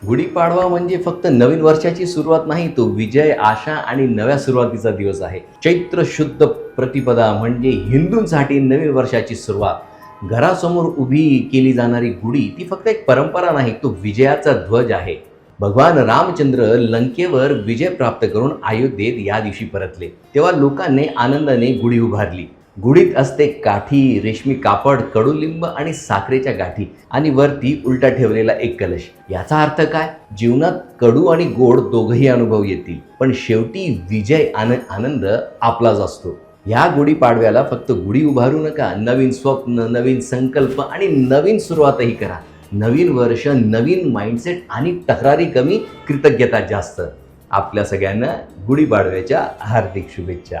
गुढीपाडवा म्हणजे फक्त नवीन वर्षाची सुरुवात नाही, तो विजय, आशा आणि नव्या सुरुवातीचा दिवस आहे. चैत्र शुद्ध प्रतिपदा म्हणजे हिंदूंसाठी नवीन वर्षाची सुरुवात. घरासमोर उभी केली जाणारी गुढी ती फक्त एक परंपरा नाही, तो विजयाचा ध्वज आहे. भगवान रामचंद्र लंकेवर विजय प्राप्त करून अयोध्येत या दिवशी परतले, तेव्हा लोकांनी आनंदाने गुढी उभारली. गुढीत असते काठी, रेशमी कापड, कडुलिंब आणि साखरेच्या गाठी आणि वरती उलटा ठेवलेला एक कलश. याचा अर्थ काय? जीवनात कडू आणि गोड दोघंही अनुभव येतील, पण शेवटी विजय आनंद आपलाच असतो. या गुढीपाडव्याला फक्त गुढी उभारू नका, नवीन स्वप्न, नवीन संकल्प आणि नवीन सुरुवातही करा. नवीन वर्ष, नवीन माइंडसेट आणि तक्रारी कमी, कृतज्ञता जास्त. आपल्या सगळ्यांना गुढीपाडव्याच्या हार्दिक शुभेच्छा.